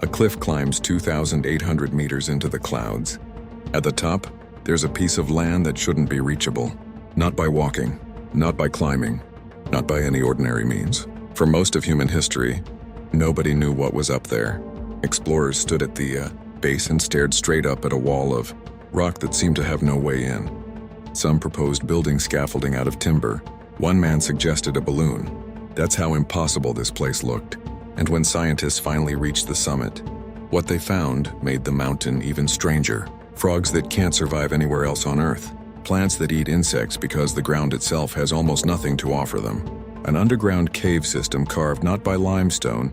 A cliff climbs 2,800 meters into the clouds. At the top, there's a piece of land that shouldn't be reachable. Not by walking, not by climbing, not by any ordinary means. For most of human history, nobody knew what was up there. Explorers stood at the base and stared straight up at a wall of rock that seemed to have no way in. Some proposed building scaffolding out of timber. One man suggested a balloon. That's how impossible this place looked. And when scientists finally reached the summit, what they found made the mountain even stranger. Frogs that can't survive anywhere else on Earth. Plants that eat insects because the ground itself has almost nothing to offer them. An underground cave system carved not by limestone,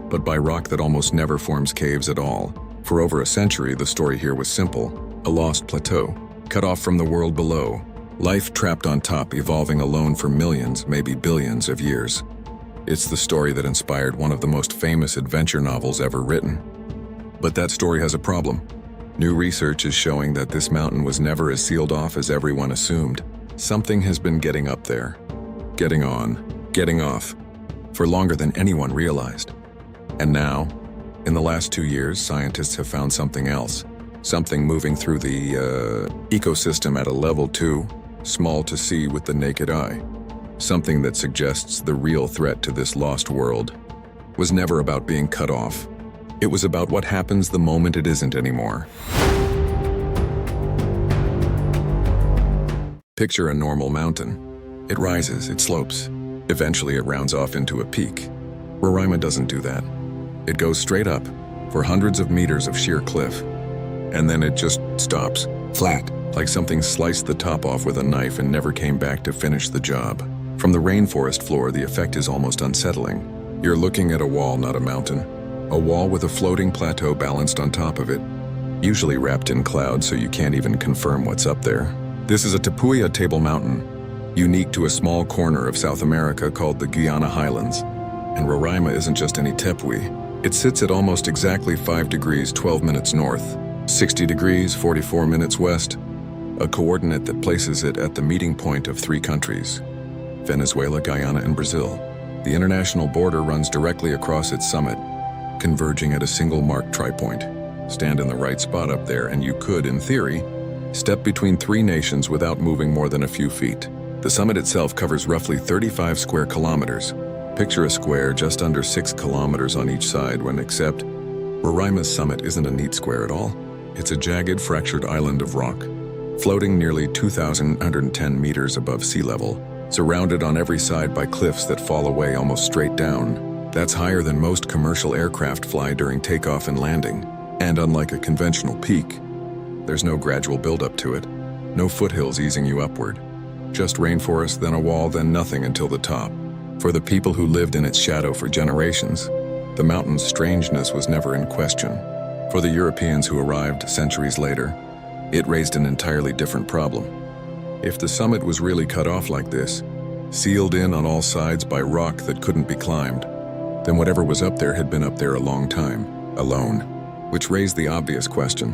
but by rock that almost never forms caves at all. For over a century, the story here was simple. A lost plateau, cut off from the world below. Life trapped on top, evolving alone for millions, maybe billions of years. It's the story that inspired one of the most famous adventure novels ever written. But that story has a problem. New research is showing that this mountain was never as sealed off as everyone assumed. Something has been getting up there. Getting on, getting off, for longer than anyone realized. And now, in the last 2 years, scientists have found something else. Something moving through the ecosystem at a level too small to see with the naked eye. Something that suggests the real threat to this lost world was never about being cut off. It was about what happens the moment it isn't anymore. Picture a normal mountain. It rises, it slopes. Eventually it rounds off into a peak. Roraima doesn't do that. It goes straight up for hundreds of meters of sheer cliff. And then it just stops, flat, like something sliced the top off with a knife and never came back to finish the job. From the rainforest floor, the effect is almost unsettling. You're looking at a wall, not a mountain. A wall with a floating plateau balanced on top of it, usually wrapped in clouds so you can't even confirm what's up there. This is a Tapuya Table Mountain, unique to a small corner of South America called the Guiana Highlands. And Roraima isn't just any tepui. It sits at almost exactly 5 degrees 12 minutes north, 60 degrees 44 minutes west, a coordinate that places it at the meeting point of 3 countries: Venezuela, Guyana, and Brazil. The international border runs directly across its summit, converging at a single marked tri-point. Stand in the right spot up there and you could, in theory, step between 3 nations without moving more than a few feet. The summit itself covers roughly 35 square kilometers. Picture a square just under 6 kilometers on each side except Roraima's summit isn't a neat square at all. It's a jagged, fractured island of rock, floating nearly 2,110 meters above sea level, surrounded on every side by cliffs that fall away almost straight down. That's higher than most commercial aircraft fly during takeoff and landing. And unlike a conventional peak, there's no gradual buildup to it, no foothills easing you upward. Just rainforest, then a wall, then nothing until the top. For the people who lived in its shadow for generations, the mountain's strangeness was never in question. For the Europeans who arrived centuries later, it raised an entirely different problem. If the summit was really cut off like this, sealed in on all sides by rock that couldn't be climbed, then whatever was up there had been up there a long time, alone. Which raised the obvious question: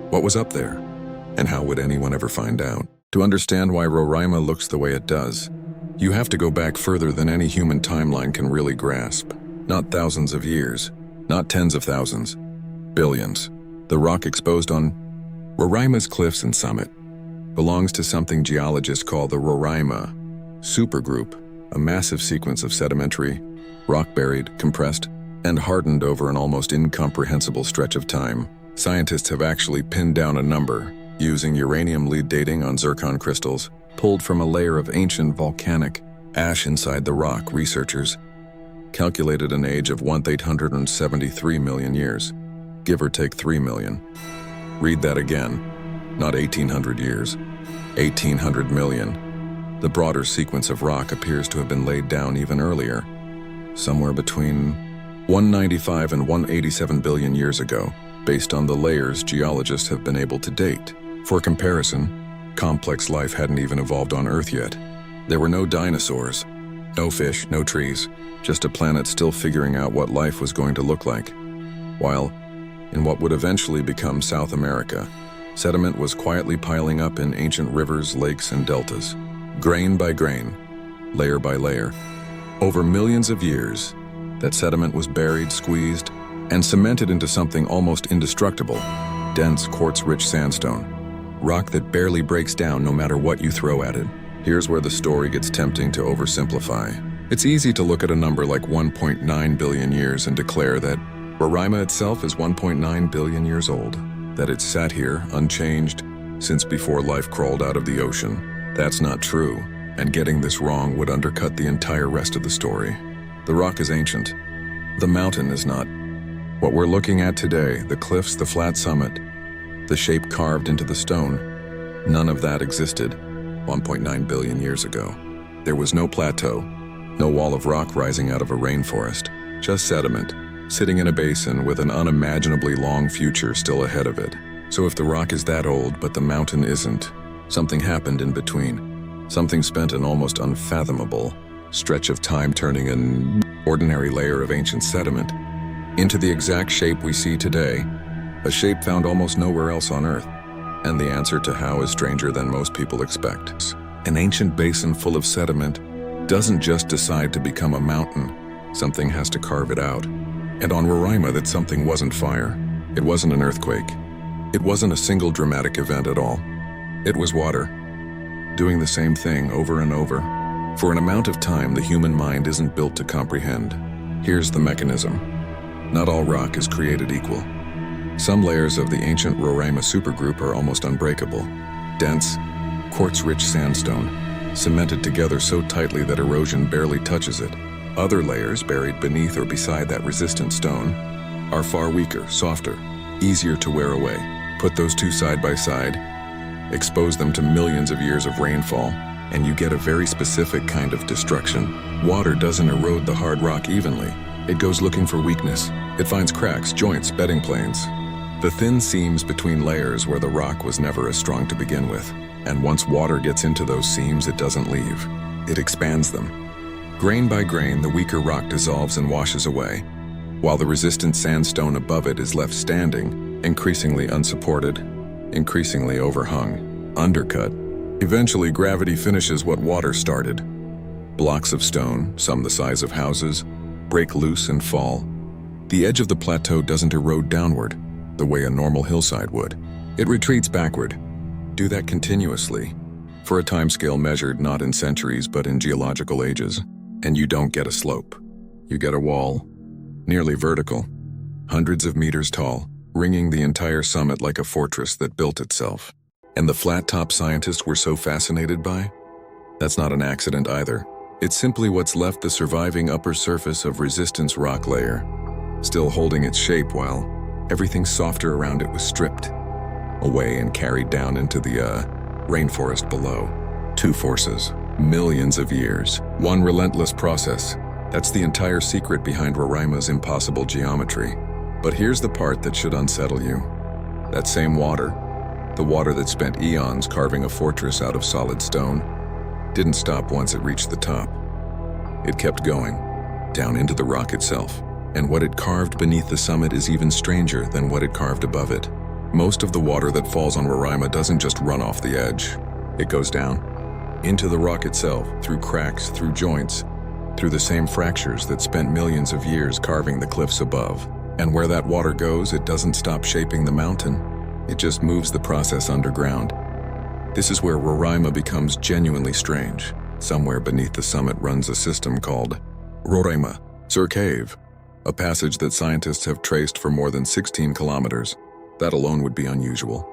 what was up there? And how would anyone ever find out? To understand why Roraima looks the way it does, you have to go back further than any human timeline can really grasp. Not thousands of years, not tens of thousands, billions. The rock exposed on Roraima's cliffs and summit belongs to something geologists call the Roraima supergroup, a massive sequence of sedimentary, rock-buried, compressed, and hardened over an almost incomprehensible stretch of time. Scientists have actually pinned down a number using uranium lead dating on zircon crystals pulled from a layer of ancient volcanic ash inside the rock. Researchers calculated an age of 1,873 million years, give or take 3 million. Read that again. Not 1,800 years, 1,800 million. The broader sequence of rock appears to have been laid down even earlier, somewhere between 195 and 187 billion years ago, based on the layers geologists have been able to date. For comparison, complex life hadn't even evolved on Earth yet. There were no dinosaurs, no fish, no trees, just a planet still figuring out what life was going to look like. While, in what would eventually become South America, sediment was quietly piling up in ancient rivers, lakes, and deltas. Grain by grain, layer by layer. Over millions of years, that sediment was buried, squeezed, and cemented into something almost indestructible, dense quartz-rich sandstone, rock that barely breaks down no matter what you throw at it. Here's where the story gets tempting to oversimplify. It's easy to look at a number like 1.9 billion years and declare that Roraima itself is 1.9 billion years old, that it's sat here unchanged since before life crawled out of the ocean. That's not true, and getting this wrong would undercut the entire rest of the story. The rock is ancient. The mountain is not. What we're looking at today, the cliffs, the flat summit, the shape carved into the stone, none of that existed 1.9 billion years ago. There was no plateau, no wall of rock rising out of a rainforest, just sediment, sitting in a basin with an unimaginably long future still ahead of it. So if the rock is that old but the mountain isn't, something happened in between. Something spent an almost unfathomable stretch of time turning an ordinary layer of ancient sediment into the exact shape we see today, a shape found almost nowhere else on Earth. And the answer to how is stranger than most people expect. An ancient basin full of sediment doesn't just decide to become a mountain. Something has to carve it out. And on Roraima, that something wasn't fire. It wasn't an earthquake. It wasn't a single dramatic event at all. It was water, doing the same thing over and over, for an amount of time the human mind isn't built to comprehend. Here's the mechanism. Not all rock is created equal. Some layers of the ancient Roraima supergroup are almost unbreakable. Dense, quartz-rich sandstone, cemented together so tightly that erosion barely touches it. Other layers, buried beneath or beside that resistant stone, are far weaker, softer, easier to wear away. Put those two side by side, expose them to millions of years of rainfall, and you get a very specific kind of destruction. Water doesn't erode the hard rock evenly. It goes looking for weakness. It finds cracks, joints, bedding planes. The thin seams between layers where the rock was never as strong to begin with. And once water gets into those seams, it doesn't leave. It expands them. Grain by grain, the weaker rock dissolves and washes away, while the resistant sandstone above it is left standing, increasingly unsupported, increasingly overhung, undercut. Eventually, gravity finishes what water started. Blocks of stone, some the size of houses, break loose and fall. The edge of the plateau doesn't erode downward, the way a normal hillside would. It retreats backward. Do that continuously, for a timescale measured not in centuries but in geological ages, and you don't get a slope. You get a wall, nearly vertical, hundreds of meters tall, ringing the entire summit like a fortress that built itself. And the flat-top scientists were so fascinated by? That's not an accident either. It's simply what's left the surviving upper surface of resistance rock layer, still holding its shape while everything softer around it was stripped away and carried down into the rainforest below. Two forces, millions of years, one relentless process. That's the entire secret behind Roraima's impossible geometry. But here's the part that should unsettle you. That same water, the water that spent eons carving a fortress out of solid stone, didn't stop once it reached the top. It kept going, down into the rock itself. And what it carved beneath the summit is even stranger than what it carved above it. Most of the water that falls on Roraima doesn't just run off the edge. It goes down, into the rock itself, through cracks, through joints, through the same fractures that spent millions of years carving the cliffs above. And where that water goes, it doesn't stop shaping the mountain. It just moves the process underground. This is where Roraima becomes genuinely strange. Somewhere beneath the summit runs a system called Roraima Cave, a passage that scientists have traced for more than 16 kilometers. That alone would be unusual.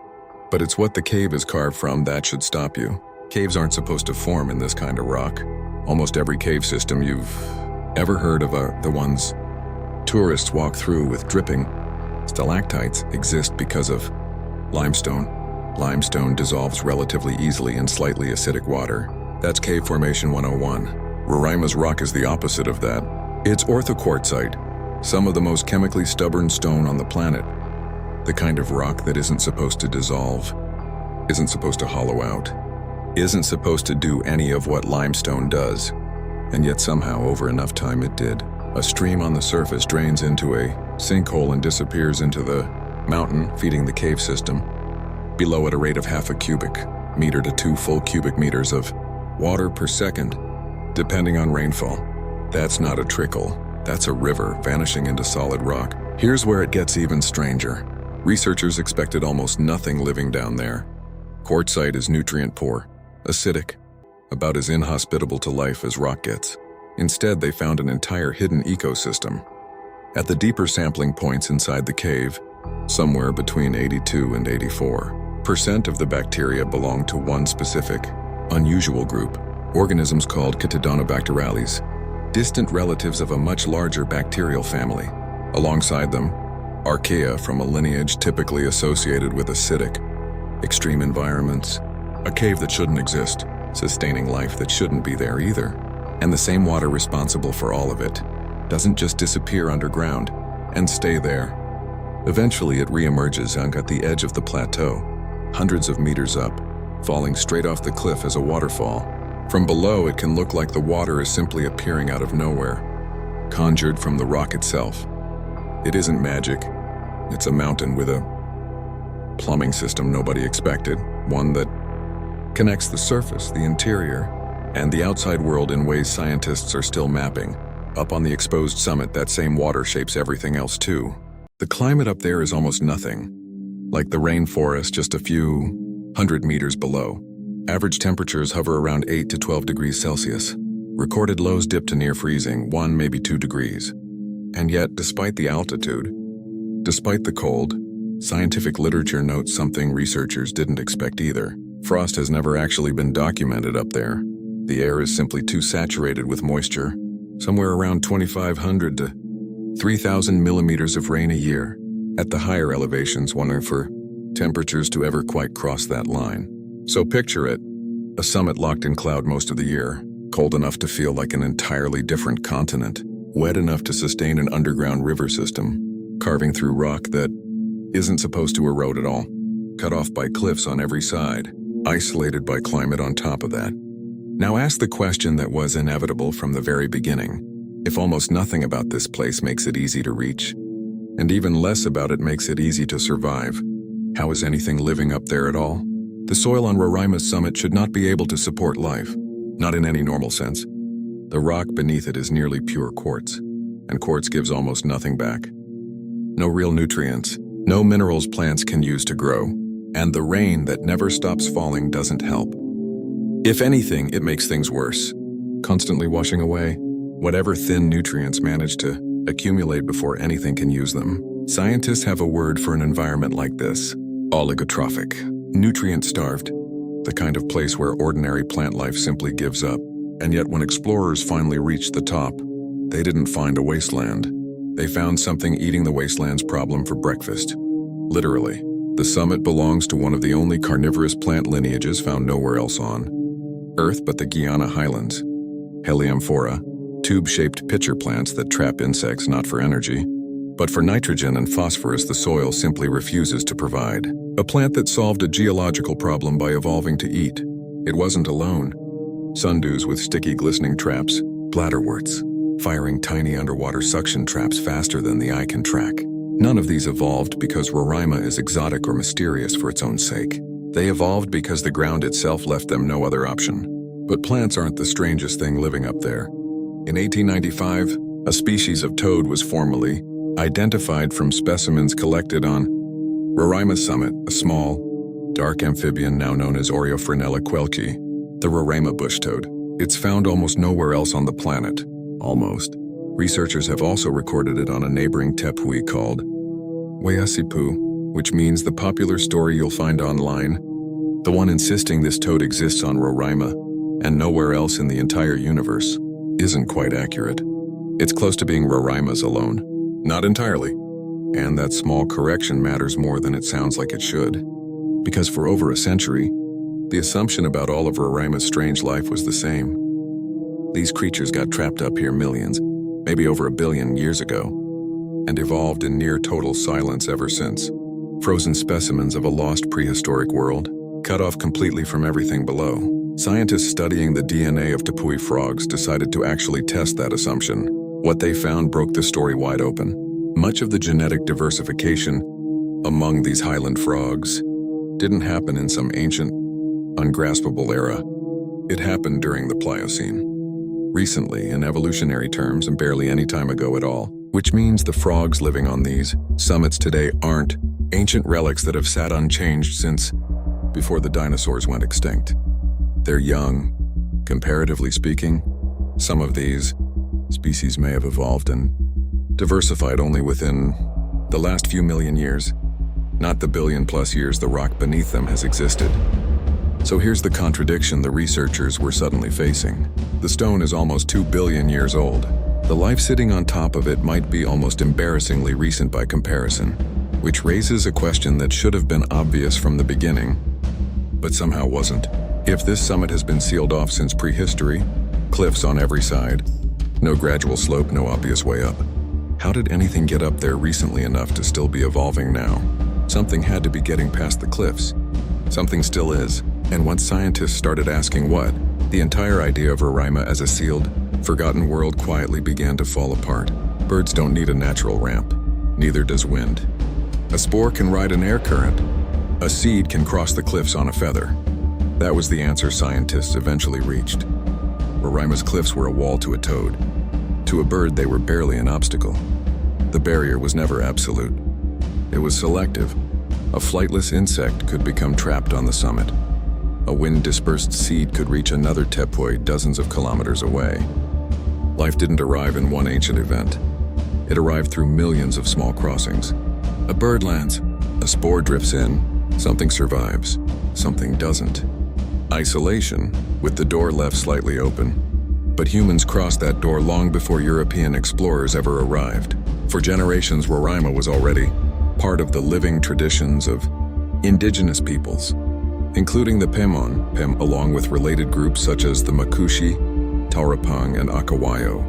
But it's what the cave is carved from that should stop you. Caves aren't supposed to form in this kind of rock. Almost every cave system you've ever heard of are the ones tourists walk through with dripping stalactites exist because of limestone. Limestone dissolves relatively easily in slightly acidic water. That's cave formation 101. Roraima's rock is the opposite of that. It's orthoquartzite, some of the most chemically stubborn stone on the planet. The kind of rock that isn't supposed to dissolve, isn't supposed to hollow out, isn't supposed to do any of what limestone does. And yet somehow, over enough time, it did. A stream on the surface drains into a sinkhole and disappears into the mountain, feeding the cave system. Below at a rate of half a cubic meter to 2 full cubic meters of water per second, depending on rainfall. That's not a trickle. That's a river vanishing into solid rock. Here's where it gets even stranger. Researchers expected almost nothing living down there. Quartzite is nutrient-poor, acidic, about as inhospitable to life as rock gets. Instead, they found an entire hidden ecosystem. At the deeper sampling points inside the cave, somewhere between 82 and 84% of the bacteria belong to one specific, unusual group, organisms called Catodonobacterales, distant relatives of a much larger bacterial family. Alongside them, archaea from a lineage typically associated with acidic, extreme environments, a cave that shouldn't exist, sustaining life that shouldn't be there either. And the same water responsible for all of it doesn't just disappear underground and stay there. Eventually it reemerges at the edge of the plateau, hundreds of meters up, falling straight off the cliff as a waterfall. From below, it can look like the water is simply appearing out of nowhere, conjured from the rock itself. It isn't magic. It's a mountain with a plumbing system nobody expected, one that connects the surface, the interior, and the outside world in ways scientists are still mapping. Up on the exposed summit, that same water shapes everything else too. The climate up there is almost nothing, like the rainforest just a few hundred meters below. Average temperatures hover around 8 to 12 degrees Celsius. Recorded lows dip to near freezing, 1, maybe 2 degrees. And yet, despite the altitude, despite the cold, scientific literature notes something researchers didn't expect either. Frost has never actually been documented up there. The air is simply too saturated with moisture, somewhere around 2,500 to 3,000 millimeters of rain a year. At the higher elevations, wondering for temperatures to ever quite cross that line. So picture it, a summit locked in cloud most of the year, cold enough to feel like an entirely different continent, wet enough to sustain an underground river system, carving through rock that isn't supposed to erode at all, cut off by cliffs on every side, isolated by climate on top of that. Now ask the question that was inevitable from the very beginning. If almost nothing about this place makes it easy to reach, and even less about it makes it easy to survive, how is anything living up there at all? The soil on Roraima's summit should not be able to support life, not in any normal sense. The rock beneath it is nearly pure quartz, and quartz gives almost nothing back. No real nutrients, no minerals plants can use to grow, and the rain that never stops falling doesn't help. If anything, it makes things worse, constantly washing away whatever thin nutrients manage to accumulate before anything can use them. Scientists have a word for an environment like this: oligotrophic, nutrient-starved, the kind of place where ordinary plant life simply gives up. And yet when explorers finally reached the top, they didn't find a wasteland. They found something eating the wasteland's problem for breakfast. Literally. The summit belongs to one of the only carnivorous plant lineages found nowhere else on Earth but the Guiana highlands. Heliamphora, tube-shaped pitcher plants that trap insects not for energy, but for nitrogen and phosphorus the soil simply refuses to provide. A plant that solved a geological problem by evolving to eat. It wasn't alone. Sundews with sticky glistening traps, bladderworts, firing tiny underwater suction traps faster than the eye can track. None of these evolved because Roraima is exotic or mysterious for its own sake. They evolved because the ground itself left them no other option. But plants aren't the strangest thing living up there. In 1895, a species of toad was formally identified from specimens collected on Roraima's summit, a small, dark amphibian now known as Oreophrynella quelchi, the Roraima bush toad. It's found almost nowhere else on the planet. Almost. Researchers have also recorded it on a neighboring tepui called Wayasipu, which means the popular story you'll find online, the one insisting this toad exists on Roraima and nowhere else in the entire universe, isn't quite accurate. It's close to being Roraima's alone. Not entirely. And that small correction matters more than it sounds like it should. Because for over a century, the assumption about all of Roraima's strange life was the same. These creatures got trapped up here millions, maybe over 1 billion years ago, and evolved in near total silence ever since. Frozen specimens of a lost prehistoric world, cut off completely from everything below. Scientists studying the DNA of tepui frogs decided to actually test that assumption. What they found broke the story wide open. Much of the genetic diversification among these highland frogs didn't happen in some ancient, ungraspable era. It happened during the Pliocene. recently in evolutionary terms and barely any time ago at all, which means the frogs living on these summits today aren't ancient relics that have sat unchanged since before the dinosaurs went extinct. They're young, comparatively speaking. Some of these species may have evolved and diversified only within the last few million years, not the billion-plus years the rock beneath them has existed. So here's the contradiction the researchers were suddenly facing. The stone is almost 2 billion years old. The life sitting on top of it might be almost embarrassingly recent by comparison, which raises a question that should have been obvious from the beginning, but somehow wasn't. If this summit has been sealed off since prehistory, cliffs on every side, no gradual slope, no obvious way up, how did anything get up there recently enough to still be evolving now? Something had to be getting past the cliffs. Something still is. And once scientists started asking what, the entire idea of Roraima as a sealed, forgotten world quietly began to fall apart. Birds don't need a natural ramp. Neither does wind. A spore can ride an air current. A seed can cross the cliffs on a feather. That was the answer scientists eventually reached. Roraima's cliffs were a wall to a toad. To a bird, they were barely an obstacle. The barrier was never absolute. It was selective. A flightless insect could become trapped on the summit. A wind-dispersed seed could reach another tepoi dozens of kilometers away. Life didn't arrive in one ancient event. It arrived through millions of small crossings. A bird lands, a spore drifts in, something survives, something doesn't. Isolation, with the door left slightly open. But humans crossed that door long before European explorers ever arrived. For generations, Roraima was already part of the living traditions of indigenous peoples, including the Pem, along with related groups such as the Makushi, Taurapang, and Akawayo.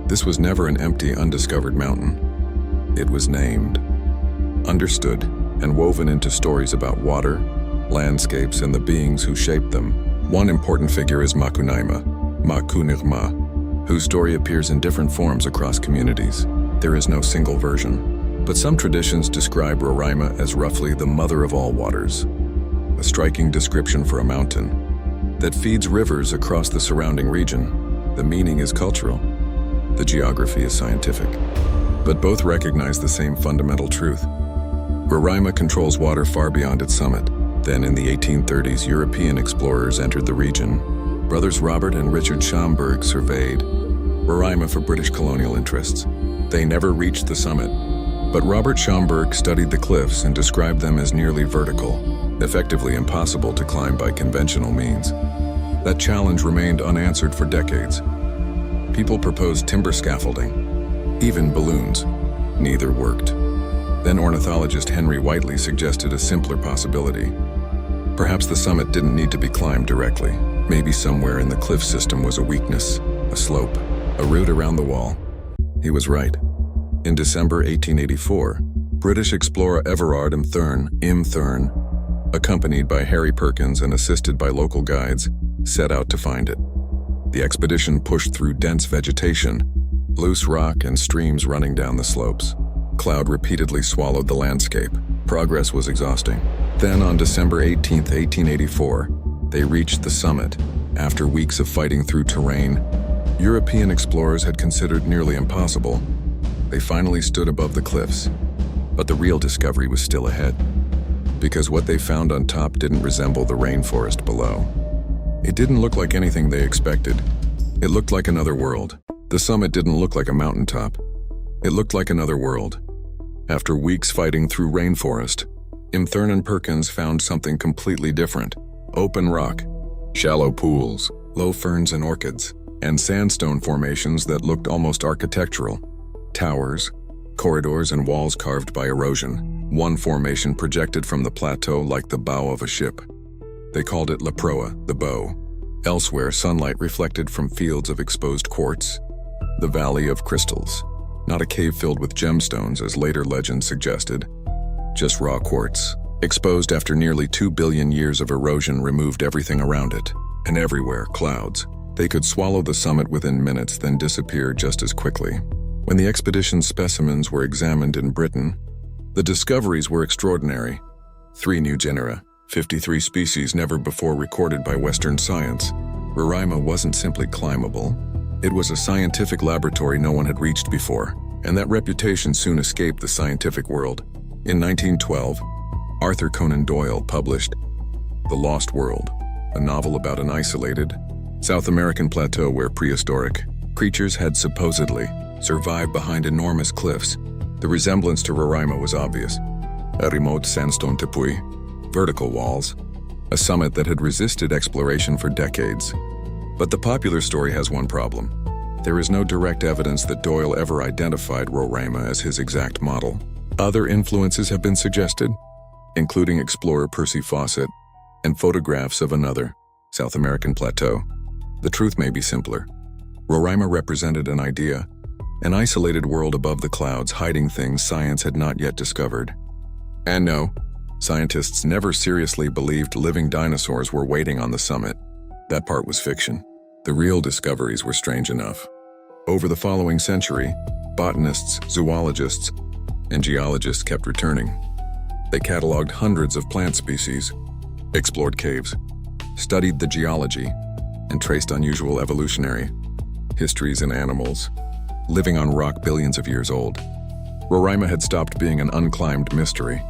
This was never an empty, undiscovered mountain. It was named, understood, and woven into stories about water, landscapes, and the beings who shaped them. One important figure is Makunirma, whose story appears in different forms across communities. There is no single version. But some traditions describe Roraima as roughly the mother of all waters, a striking description for a mountain that feeds rivers across the surrounding region. The meaning is cultural, the geography is scientific, but both recognize the same fundamental truth. Roraima controls water far beyond its summit. Then in the 1830s, European explorers entered the region. Brothers Robert and Richard Schomburgk surveyed Roraima for British colonial interests. They never reached the summit, but Robert Schomburgk studied the cliffs and described them as nearly vertical, effectively impossible to climb by conventional means. That challenge remained unanswered for decades. People proposed timber scaffolding, even balloons. Neither worked. Then ornithologist Henry Whiteley suggested a simpler possibility. Perhaps the summit didn't need to be climbed directly. Maybe somewhere in the cliff system was a weakness, a slope, a route around the wall. He was right. In December 1884, British explorer Everard Im Thurn, accompanied by Harry Perkins and assisted by local guides, set out to find it. The expedition pushed through dense vegetation, loose rock and streams running down the slopes. Cloud repeatedly swallowed the landscape. Progress was exhausting. Then on December 18, 1884, they reached the summit. After weeks of fighting through terrain European explorers had considered nearly impossible, they finally stood above the cliffs. But the real discovery was still ahead, because what they found on top didn't resemble the rainforest below. It didn't look like anything they expected. It looked like another world. The summit didn't look like a mountaintop. It looked like another world. After weeks fighting through rainforest, Im Thurn and Perkins found something completely different. Open rock, shallow pools, low ferns and orchids, and sandstone formations that looked almost architectural. Towers, corridors, and walls carved by erosion. One formation projected from the plateau like the bow of a ship. They called it La Proa, the bow. Elsewhere, sunlight reflected from fields of exposed quartz. The Valley of Crystals. Not a cave filled with gemstones, as later legends suggested. Just raw quartz. Exposed after nearly 2 billion years of erosion removed everything around it. And everywhere, clouds. They could swallow the summit within minutes, then disappear just as quickly. When the expedition's specimens were examined in Britain, the discoveries were extraordinary. 3 new genera, 53 species never before recorded by Western science. Roraima wasn't simply climbable, It was a scientific laboratory no one had reached before, and that reputation soon escaped the scientific world. In 1912, Arthur Conan Doyle published The Lost World, a novel about an isolated South American plateau where prehistoric creatures had supposedly survived behind enormous cliffs. The resemblance to Roraima was obvious. A remote sandstone tepui, vertical walls, a summit that had resisted exploration for decades. But the popular story has one problem. There is no direct evidence that Doyle ever identified Roraima as his exact model. Other influences have been suggested, including explorer Percy Fawcett and photographs of another South American plateau. The truth may be simpler. Roraima represented an idea, an isolated world above the clouds hiding things science had not yet discovered. And no, scientists never seriously believed living dinosaurs were waiting on the summit. That part was fiction. The real discoveries were strange enough. Over the following century, botanists, zoologists, and geologists kept returning. They cataloged hundreds of plant species, explored caves, studied the geology, and traced unusual evolutionary histories in animals living on rock billions of years old. Roraima had stopped being an unclimbed mystery.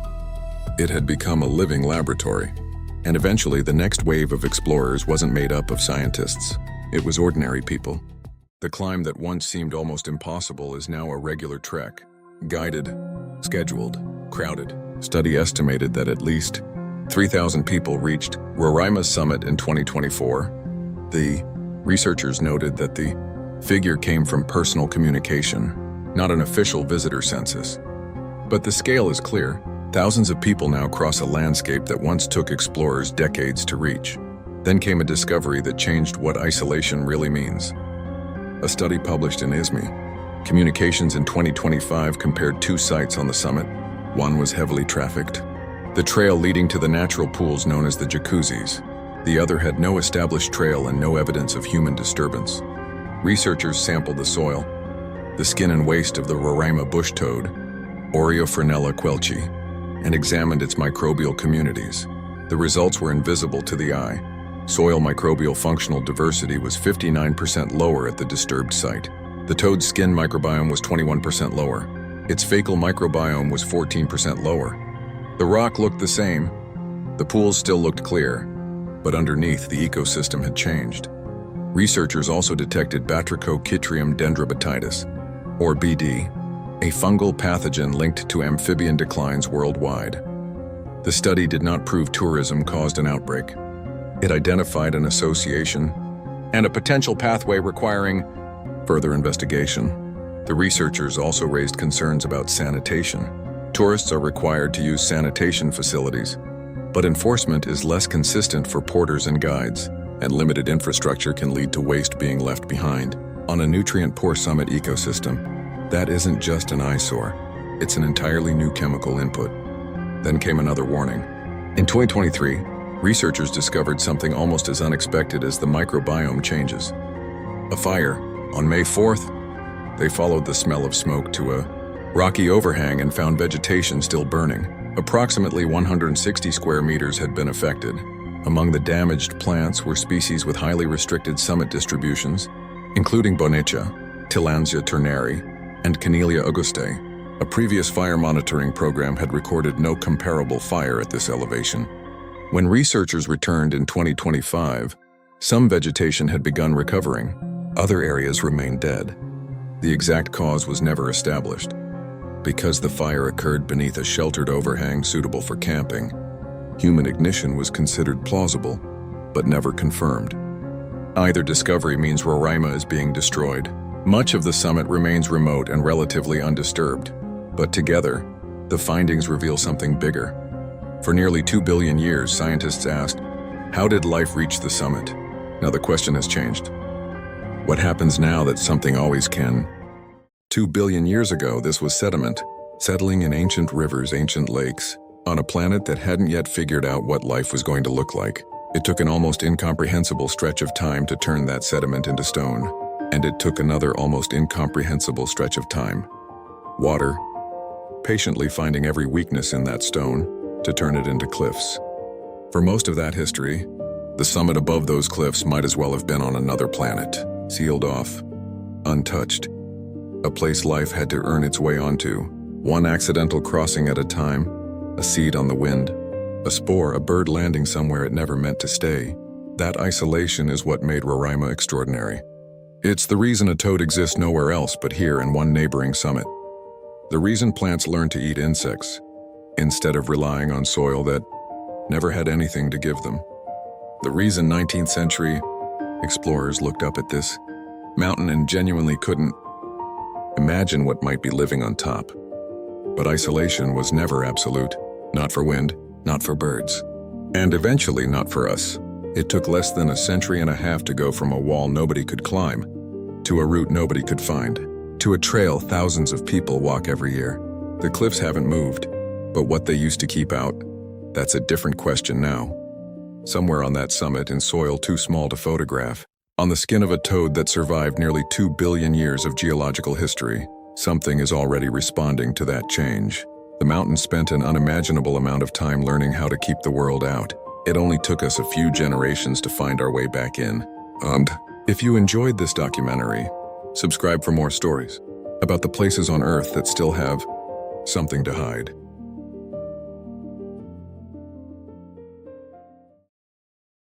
It had become a living laboratory. And eventually, the next wave of explorers wasn't made up of scientists. It was ordinary people. The climb that once seemed almost impossible is now a regular trek. Guided, scheduled, crowded. Study estimated that at least 3,000 people reached Roraima's summit in 2024. The researchers noted that the figure came from personal communication, not an official visitor census. But the scale is clear. Thousands of people now cross a landscape that once took explorers decades to reach. Then came a discovery that changed what isolation really means. A study published in ISME, Communications in 2025 compared two sites on the summit. One was heavily trafficked, the trail leading to the natural pools known as the jacuzzis. The other had no established trail and no evidence of human disturbance. Researchers sampled the soil, the skin and waste of the Roraima bush toad, Oreophrynella quelchi, and examined its microbial communities. The results were invisible to the eye. Soil microbial functional diversity was 59% lower at the disturbed site. The toad's skin microbiome was 21% lower. Its fecal microbiome was 14% lower. The rock looked the same. The pools still looked clear, but underneath the ecosystem had changed. Researchers also detected Batrachochytrium dendrobatitis, or BD, a fungal pathogen linked to amphibian declines worldwide. The study did not prove tourism caused an outbreak. It identified an association and a potential pathway requiring further investigation. The researchers also raised concerns about sanitation. Tourists are required to use sanitation facilities, but enforcement is less consistent for porters and guides, and limited infrastructure can lead to waste being left behind. On a nutrient-poor summit ecosystem, that isn't just an eyesore, it's an entirely new chemical input. Then came another warning. In 2023, researchers discovered something almost as unexpected as the microbiome changes. A fire. On May 4th, they followed the smell of smoke to a rocky overhang and found vegetation still burning. Approximately 160 square meters had been affected. Among the damaged plants were species with highly restricted summit distributions, including Bonicia, Tillandsia turneri, and Canelia augustae. A previous fire monitoring program had recorded no comparable fire at this elevation. When researchers returned in 2025, some vegetation had begun recovering. Other areas remained dead. The exact cause was never established. Because the fire occurred beneath a sheltered overhang suitable for camping, human ignition was considered plausible, but never confirmed. Either discovery means Roraima is being destroyed. Much of the summit remains remote and relatively undisturbed, but together, the findings reveal something bigger. For nearly 2 billion years, scientists asked, how did life reach the summit? Now the question has changed. What happens now that something always can? 2 billion years ago, this was sediment, settling in ancient rivers, ancient lakes, on a planet that hadn't yet figured out what life was going to look like. It took an almost incomprehensible stretch of time to turn that sediment into stone, and it took another almost incomprehensible stretch of time. Water, patiently finding every weakness in that stone to turn it into cliffs. For most of that history, the summit above those cliffs might as well have been on another planet, sealed off, untouched. A place life had to earn its way onto, one accidental crossing at a time, a seed on the wind, a spore, a bird landing somewhere it never meant to stay. That isolation is what made Roraima extraordinary. It's the reason a toad exists nowhere else but here in one neighboring summit. The reason plants learn to eat insects, instead of relying on soil that never had anything to give them. The reason 19th century explorers looked up at this mountain and genuinely couldn't imagine what might be living on top. But isolation was never absolute, not for wind, not for birds, and eventually not for us. It took less than a century and a half to go from a wall nobody could climb, to a route nobody could find, to a trail thousands of people walk every year. The cliffs haven't moved, but what they used to keep out, that's a different question now. Somewhere on that summit, in soil too small to photograph, on the skin of a toad that survived nearly 2 billion years of geological history, something is already responding to that change. The mountain spent an unimaginable amount of time learning how to keep the world out. It only took us a few generations to find our way back in. If you enjoyed this documentary, subscribe for more stories about the places on Earth that still have something to hide.